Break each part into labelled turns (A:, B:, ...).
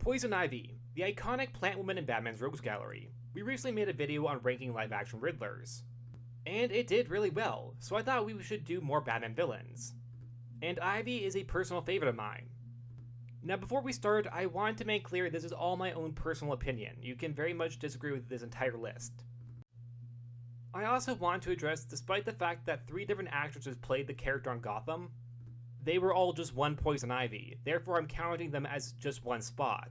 A: Poison Ivy, the iconic plant woman in Batman's Rogues Gallery. We recently made a video on ranking live-action Riddlers, and it did really well, so I thought we should do more Batman villains. And Ivy is a personal favorite of mine. Now before we start, I want to make clear this is all my own personal opinion. You can very much disagree with this entire list. I also want to address, despite the fact that 3 different actresses played the character on Gotham, they were all just one Poison Ivy, therefore I'm counting them as just one spot.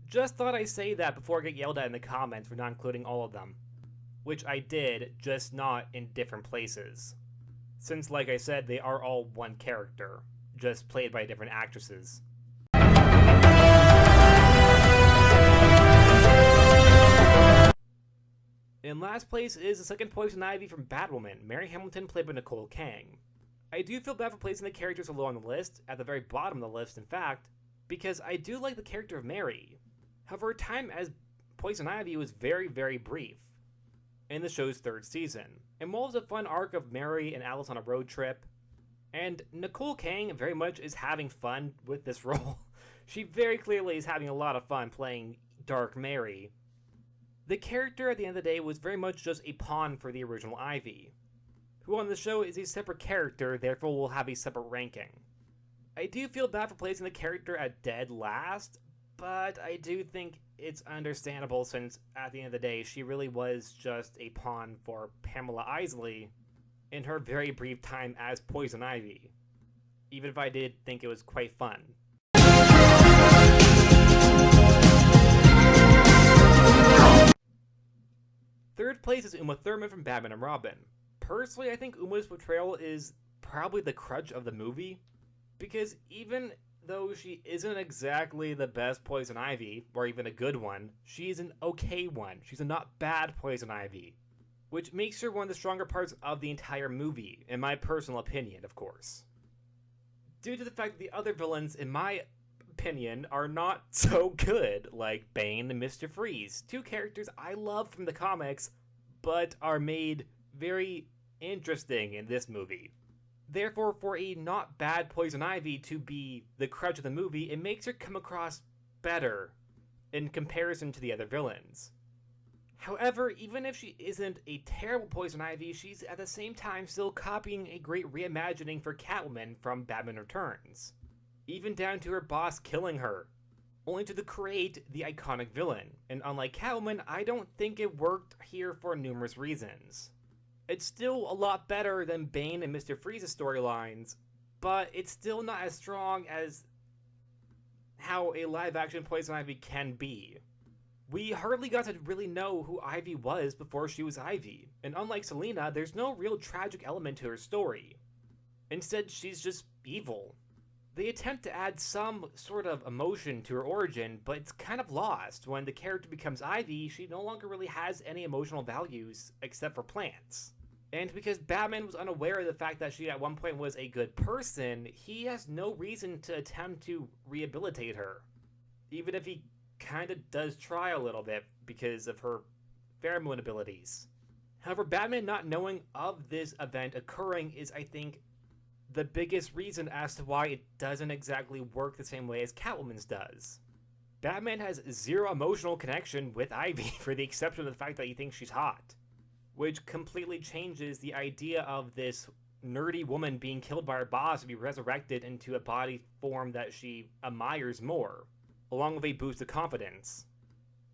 A: Just thought I'd say that before I get yelled at in the comments for not including all of them. Which I did, just not in different places. Since, like I said, they are all one character, just played by different actresses. In last place is the second Poison Ivy from Batwoman, Mary Hamilton, played by Nicole Kang. I do feel bad for placing the characters so low on the list, at the very bottom of the list in fact, because I do like the character of Mary. However, her time as Poison Ivy was very, very brief in the show's 3rd season. And while it was a fun arc of Mary and Alice on a road trip, and Nicole Kang very much is having fun with this role. She very clearly is having a lot of fun playing Dark Mary. The character at the end of the day was very much just a pawn for the original Ivy, who on the show is a separate character, therefore will have a separate ranking. I do feel bad for placing the character at dead last, but I do think it's understandable since at the end of the day she really was just a pawn for Pamela Isley in her very brief time as Poison Ivy, even if I did think it was quite fun. Third place is Uma Thurman from Batman and Robin. Personally, I think Uma's portrayal is probably the crutch of the movie, because even though she isn't exactly the best Poison Ivy, or even a good one, she's an okay one. She's a not bad Poison Ivy, which makes her one of the stronger parts of the entire movie, in my personal opinion, of course. Due to the fact that the other villains, in my opinion, are not so good, like Bane and Mr. Freeze, 2 characters I love from the comics, but are made very interesting in this movie. Therefore, for a not bad Poison Ivy to be the crutch of the movie, it makes her come across better in comparison to the other villains. However, even if she isn't a terrible Poison Ivy, she's at the same time still copying a great reimagining for Catwoman from Batman Returns, even down to her boss killing her, only to create the iconic villain. And unlike Catwoman, I don't think it worked here for numerous reasons. It's still a lot better than Bane and Mr. Freeze's storylines, but it's still not as strong as how a live-action Poison Ivy can be. We hardly got to really know who Ivy was before she was Ivy, and unlike Selina, there's no real tragic element to her story. Instead, she's just evil. They attempt to add some sort of emotion to her origin, but it's kind of lost. When the character becomes Ivy, she no longer really has any emotional values except for plants. And because Batman was unaware of the fact that she at one point was a good person, he has no reason to attempt to rehabilitate her. Even if he kinda does try a little bit because of her pheromone abilities. However, Batman not knowing of this event occurring is, I think, the biggest reason as to why it doesn't exactly work the same way as Catwoman's does. Batman has zero emotional connection with Ivy, for the exception of the fact that he thinks she's hot, which completely changes the idea of this nerdy woman being killed by her boss to be resurrected into a body form that she admires more, along with a boost of confidence.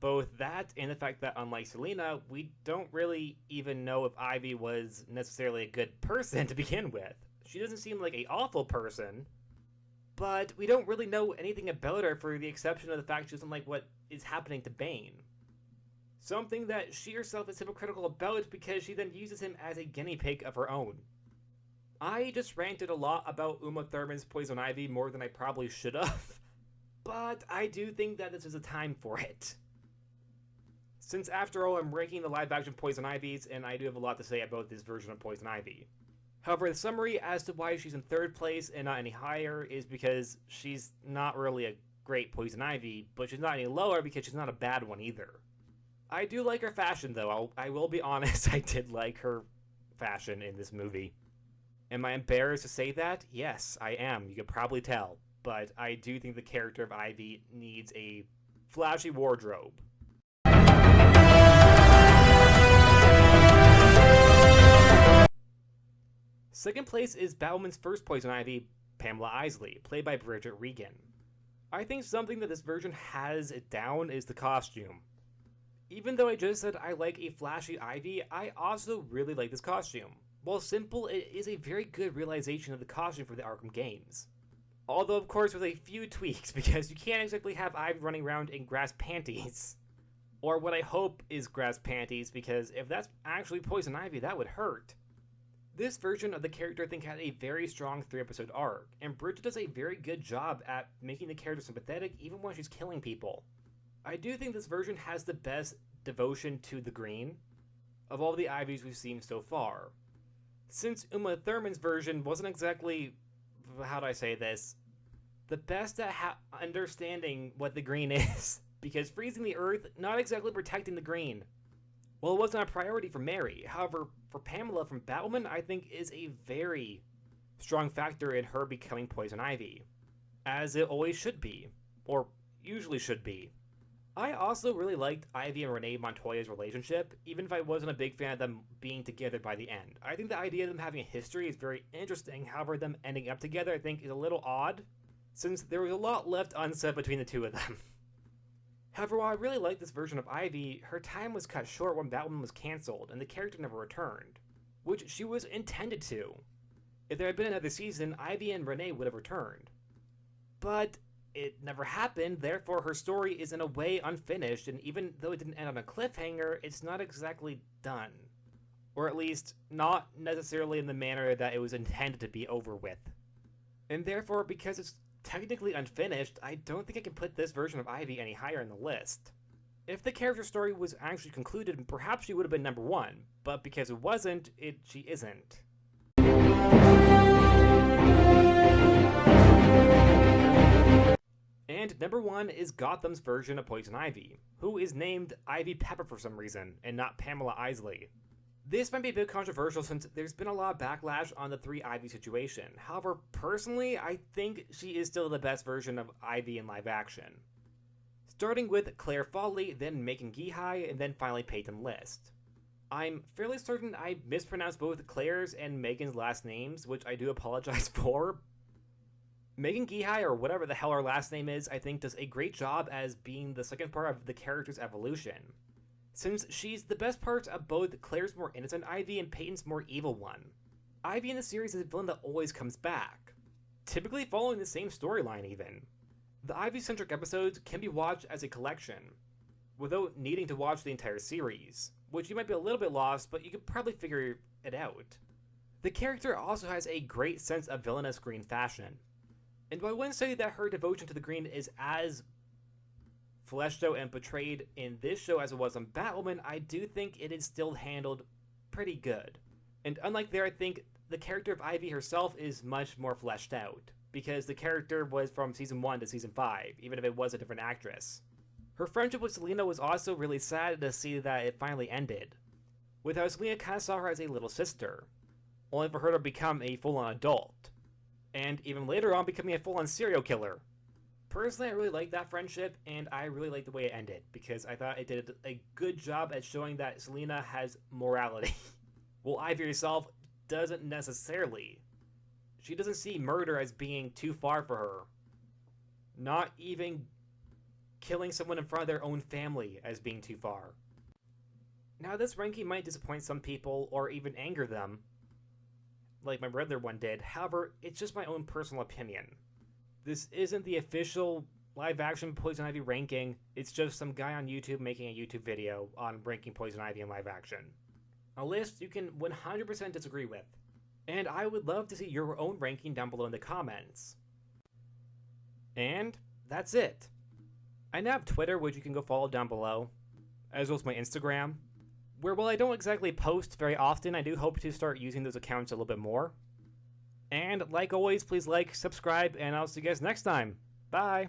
A: Both that and the fact that, unlike Selina, we don't really even know if Ivy was necessarily a good person to begin with. She doesn't seem like an awful person, but we don't really know anything about her for the exception of the fact she doesn't like what is happening to Bane. Something that she herself is hypocritical about because she then uses him as a guinea pig of her own. I just ranted a lot about Uma Thurman's Poison Ivy more than I probably should have, but I do think that this is a time for it. Since after all, I'm ranking the live-action Poison Ivies, and I do have a lot to say about this version of Poison Ivy. However, the summary as to why she's in 3rd place and not any higher is because she's not really a great Poison Ivy, but she's not any lower because she's not a bad one either. I do like her fashion, though. I will be honest, I did like her fashion in this movie. Am I embarrassed to say that? Yes, I am. You could probably tell. but I do think the character of Ivy needs a flashy wardrobe. Second place is Batwoman's first Poison Ivy, Pamela Isley, played by Bridget Regan. I think something that this version has it down is the costume. Even though I just said I like a flashy Ivy, I also really like this costume. While simple, it is a very good realization of the costume for the Arkham games. Although, of course, with a few tweaks, because you can't exactly have Ivy running around in grass panties. Or what I hope is grass panties, because if that's actually Poison Ivy, that would hurt. This version of the character I think had a very strong 3-episode arc, and Bridget does a very good job at making the character sympathetic even when she's killing people. I do think this version has the best devotion to the green of all the Ivies we've seen so far. Since Uma Thurman's version wasn't exactly, how do I say this, the best at understanding what the green is, because freezing the earth, not exactly protecting the green. Well, it wasn't a priority for Mary. However, for Pamela from Batwoman, I think is a very strong factor in her becoming Poison Ivy, as it always should be, or usually should be. I also really liked Ivy and Renee Montoya's relationship, even if I wasn't a big fan of them being together by the end. I think the idea of them having a history is very interesting, however them ending up together I think is a little odd, since there was a lot left unsaid between the two of them. However, while I really like this version of Ivy, her time was cut short when Batwoman was cancelled and the character never returned, which she was intended to. If there had been another season, Ivy and Renee would have returned. But it never happened, therefore her story is in a way unfinished, and even though it didn't end on a cliffhanger, it's not exactly done. Or at least, not necessarily in the manner that it was intended to be over with. And therefore, because it's technically unfinished, I don't think I can put this version of Ivy any higher in the list. If the character story was actually concluded, perhaps she would have been number 1, but because it wasn't, she isn't. And number 1 is Gotham's version of Poison Ivy, who is named Ivy Pepper for some reason, and not Pamela Isley. This might be a bit controversial since there's been a lot of backlash on the 3 Ivy situation. However, personally, I think she is still the best version of Ivy in live action. Starting with Claire Foley, then Megan Gihai, and then finally Peyton List. I'm fairly certain I mispronounced both Claire's and Megan's last names, which I do apologize for. Megan Gihai, or whatever the hell her last name is, I think does a great job as being the second part of the character's evolution, since she's the best part of both Claire's more innocent Ivy and Peyton's more evil one. Ivy in the series is a villain that always comes back, typically following the same storyline even. The Ivy-centric episodes can be watched as a collection, without needing to watch the entire series, which you might be a little bit lost, but you could probably figure it out. The character also has a great sense of villainous green fashion, and I wouldn't say that her devotion to the green is as fleshed out and portrayed in this show as it was on Batwoman. I do think it is still handled pretty good. And unlike there, I think the character of Ivy herself is much more fleshed out, because the character was from season 1 to season 5, even if it was a different actress. Her friendship with Selina was also really sad to see that it finally ended, with how Selina kind of saw her as a little sister, only for her to become a full-on adult, and even later on becoming a full-on serial killer. Personally, I really like that friendship, and I really like the way it ended, because I thought it did a good job at showing that Selina has morality. Well, Ivy herself doesn't necessarily. She doesn't see murder as being too far for her. Not even killing someone in front of their own family as being too far. Now, this ranking might disappoint some people, or even anger them, like my Riddler one did. However, it's just my own personal opinion. This isn't the official live-action Poison Ivy ranking, it's just some guy on YouTube making a YouTube video on ranking Poison Ivy in live-action. A list you can 100% disagree with. And I would love to see your own ranking down below in the comments. And that's it. I now have Twitter, which you can go follow down below, as well as my Instagram, where while I don't exactly post very often, I do hope to start using those accounts a little bit more. And like always, please like, subscribe, and I'll see you guys next time. Bye!